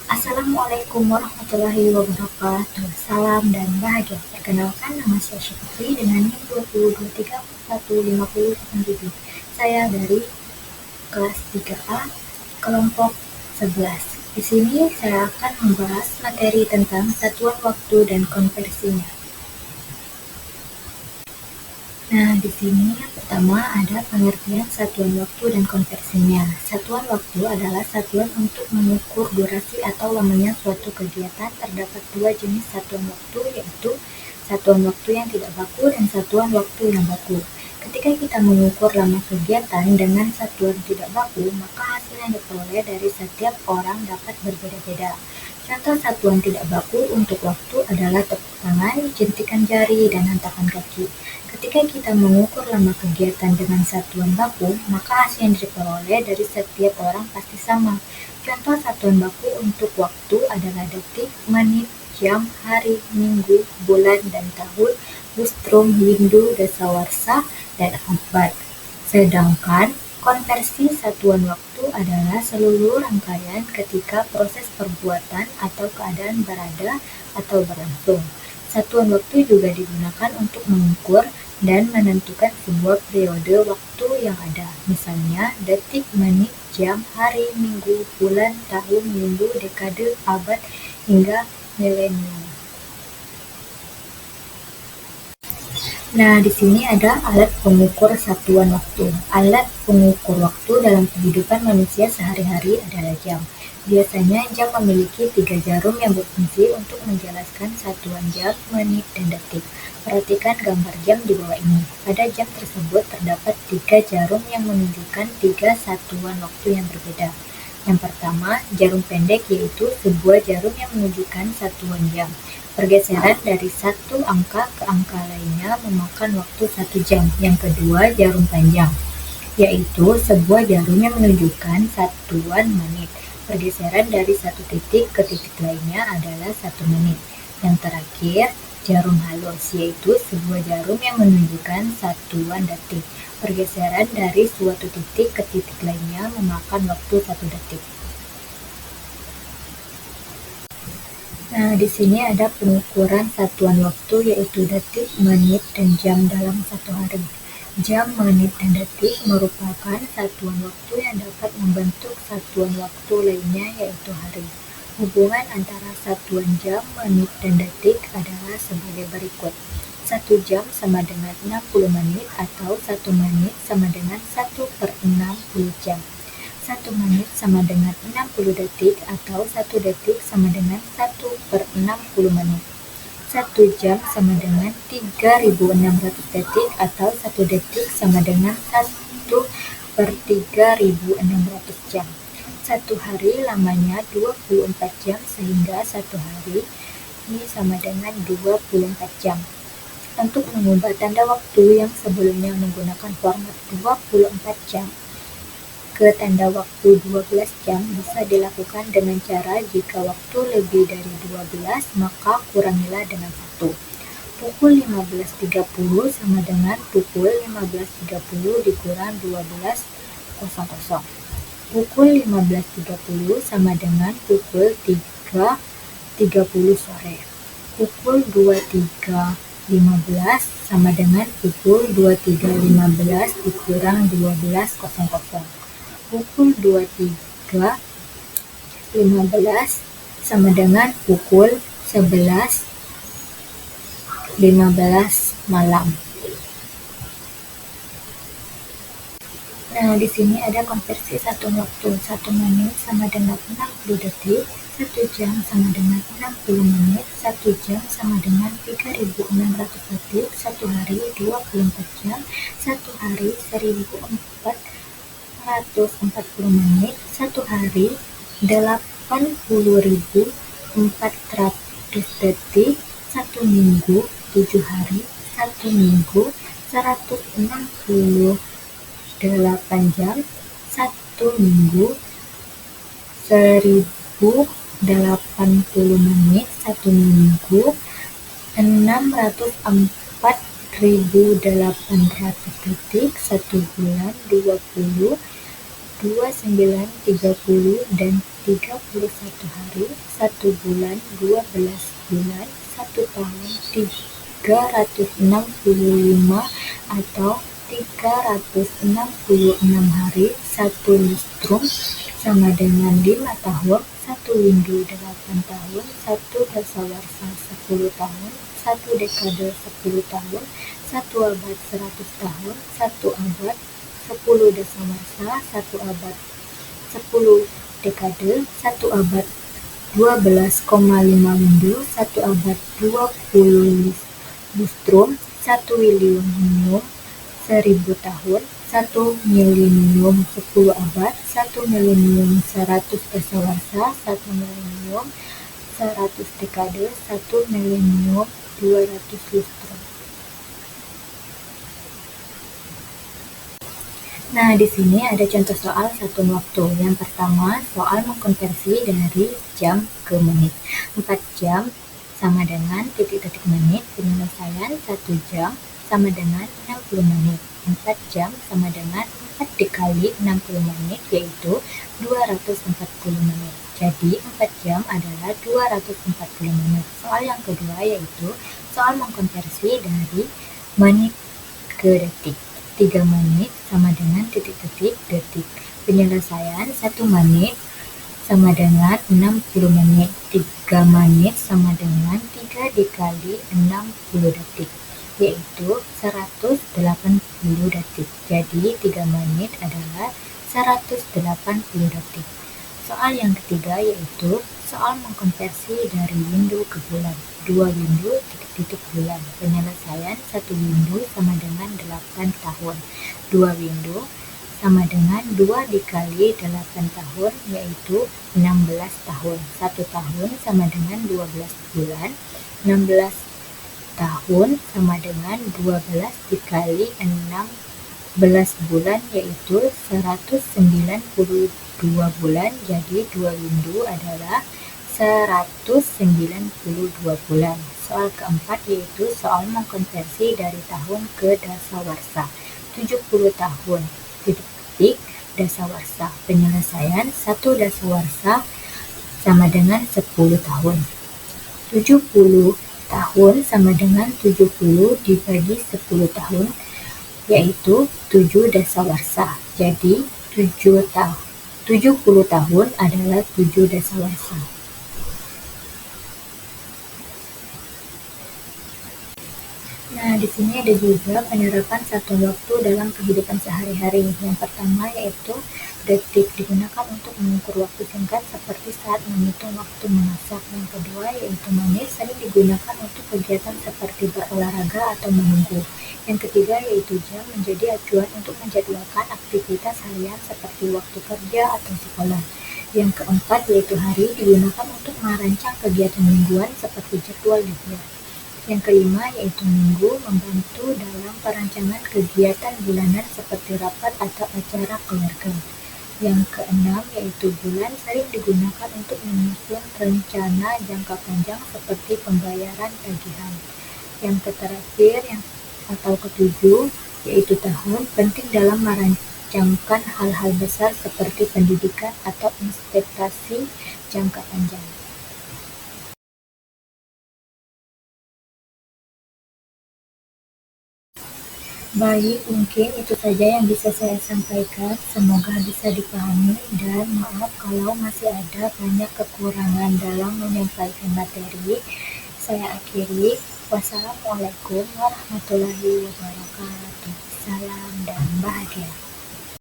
Assalamualaikum warahmatullahi wabarakatuh. Salam dan bahagia. Perkenalkan, nama saya Syafri dengan NIM 2023415087. Saya dari kelas 3A, kelompok 11. Di sini saya akan membahas materi tentang satuan waktu dan konversinya. Nah, di sini yang pertama ada pengertian satuan waktu dan konversinya. Satuan waktu adalah satuan untuk mengukur durasi atau lamanya suatu kegiatan. Terdapat dua jenis satuan waktu, yaitu satuan waktu yang tidak baku dan satuan waktu yang baku. Ketika kita mengukur lama kegiatan dengan satuan tidak baku, maka hasil yang diperoleh dari setiap orang dapat berbeda-beda. Contoh satuan tidak baku untuk waktu adalah tepuk tangan, jentikan jari, dan hentakan kaki. Ketika kita mengukur lama kegiatan dengan satuan baku, maka hasil yang diperoleh dari setiap orang pasti sama. Contoh satuan baku untuk waktu adalah detik, menit, jam, hari, minggu, bulan, dan tahun, lustrum, windu, dasawarsa, dan abad. Sedangkan konversi satuan waktu adalah seluruh rangkaian ketika proses perbuatan atau keadaan berada atau berlangsung. Satuan waktu juga digunakan untuk mengukur dan menentukan sebuah periode waktu yang ada, misalnya detik, menit, jam, hari, minggu, bulan, tahun, minggu, dekade, abad, hingga milenium. Nah, di sini ada alat pengukur satuan waktu. Alat pengukur waktu dalam kehidupan manusia sehari-hari adalah jam. Biasanya jam memiliki 3 jarum yang berfungsi untuk menjelaskan satuan jam, menit, dan detik. Perhatikan gambar jam di bawah ini. Pada jam tersebut terdapat 3 jarum yang menunjukkan 3 satuan waktu yang berbeda. Yang pertama, jarum pendek, yaitu sebuah jarum yang menunjukkan satuan jam. Pergeseran dari satu angka ke angka lainnya memakan waktu 1 jam. Yang kedua, jarum panjang, yaitu sebuah jarum yang menunjukkan satuan menit. Pergeseran dari satu titik ke titik lainnya adalah 1 menit. Yang terakhir, jarum halus, yaitu sebuah jarum yang menunjukkan satuan detik. Pergeseran dari suatu titik ke titik lainnya memakan waktu 1 detik. Nah, di sini ada pengukuran satuan waktu, yaitu detik, menit, dan jam dalam satu hari. Jam, menit, dan detik merupakan satuan waktu yang dapat membentuk satuan waktu lainnya, yaitu hari. Hubungan antara satuan jam, menit, dan detik adalah sebagai berikut. 1 jam sama dengan 60 menit atau 1 menit sama dengan 1/60 jam. 1 menit sama dengan 60 detik atau 1 detik sama dengan 1/60 menit. 1 jam sama dengan 3.600 detik atau 1 detik sama dengan 1/3600 jam. 1 hari lamanya 24 jam sehingga 1 hari ini sama dengan 24 jam. Untuk mengubah tanda waktu yang sebelumnya menggunakan format 24 jam ke tanda waktu 12 jam bisa dilakukan dengan cara jika waktu lebih dari 12 maka kurangilah dengan 1. Pukul 15.30 sama dengan pukul 15.30 dikurang 12.00. Pukul 15.30 sama dengan pukul 3.30 sore. Pukul 23.15 sama dengan pukul 23.15 dikurang 12.00. Pukul 23.15 sama dengan pukul 11.15 malam. Nah, di sini ada konversi satuan waktu. 1 menit sama dengan 60 detik, 1 jam sama dengan 60 menit, 1 jam sama dengan 3.600 detik, 1 hari 24 jam, 1 hari 1.440 menit, 1 hari 80.400 detik, 1 minggu 7 hari, 1 minggu 168 jam, 1 minggu 1080 menit, 1 minggu 604.800 detik, 1 bulan 20 29, 30, dan 31 hari, 1 bulan, 12 bulan, 1 tahun, 365 atau 366 hari, 1 lustrum sama dengan 5 tahun, 1 windu 8 tahun, 1 dasawarsa 10 tahun, 1 dekade 10 tahun, 1 abad 100 tahun, 1 abad 10 dasawarsa, 1 abad 10 dekade, 1 abad 12,5 windu, 1 abad 20 lustrum, 1 milenium 1000 tahun, 1 milenium 10 abad, 1 milenium 100 dasawarsa, 1 milenium 100 dekade, 1 milenium 200 lustrum. Nah, di sini ada contoh soal satuan waktu. Yang pertama, soal mengkonversi dari jam ke menit. 4 jam sama dengan titik-titik menit, penyelesaian 1 jam sama dengan 60 menit. 4 jam sama dengan 4 dikali 60 menit, yaitu 240 menit. Jadi, 4 jam adalah 240 menit. Soal yang kedua yaitu soal mengkonversi dari menit ke detik. 3 menit sama dengan titik-titik detik. Penyelesaian 1 menit sama dengan 60 menit. 3 menit sama dengan 3 dikali 60 detik, yaitu 180 detik. Jadi 3 menit adalah 180 detik. Soal yang ketiga yaitu soal mengkonversi dari windu ke bulan. 2 windu titik-titik bulan. Penyelesaian 1 windu sama dengan 8 tahun. 2 windu sama dengan 2 dikali 8 tahun, yaitu 16 tahun. 1 tahun sama dengan 12 bulan. 16 tahun sama dengan 12 dikali 16 bulan, yaitu 192 bulan. Jadi 2 windu adalah 192 bulan. Soal keempat yaitu soal mengkonversi dari tahun ke dasawarsa. 70 tahun titik-titik dasawarsa. Penyelesaian 1 dasawarsa sama dengan 10 tahun. 70 tahun sama dengan 70 dibagi 10 tahun, yaitu 7 dasawarsa. Jadi 70 tahun adalah 7 dasawarsa. Nah, di sini ada juga penerapan satuan waktu dalam kehidupan sehari-hari. Yang pertama yaitu detik digunakan untuk mengukur waktu singkat seperti saat menghitung waktu memasak. Yang kedua yaitu menit sering digunakan untuk kegiatan seperti berolahraga atau menunggu. Yang ketiga yaitu jam menjadi acuan untuk menjadwalkan aktivitas harian seperti waktu kerja atau sekolah. Yang keempat yaitu hari digunakan untuk merancang kegiatan mingguan seperti jadwal libur. Yang kelima yaitu minggu membantu dalam perancangan kegiatan bulanan seperti rapat atau acara keluarga. Yang keenam yaitu bulan sering digunakan untuk menyusun rencana jangka panjang seperti pembayaran tagihan. Yang terakhir atau ketujuh yaitu tahun penting dalam merancangkan hal-hal besar seperti pendidikan atau investasi jangka panjang. Baik, mungkin itu saja yang bisa saya sampaikan. Semoga bisa dipahami dan maaf kalau masih ada banyak kekurangan dalam menyampaikan materi. Saya akhiri. Wassalamualaikum warahmatullahi wabarakatuh. Salam dan bahagia.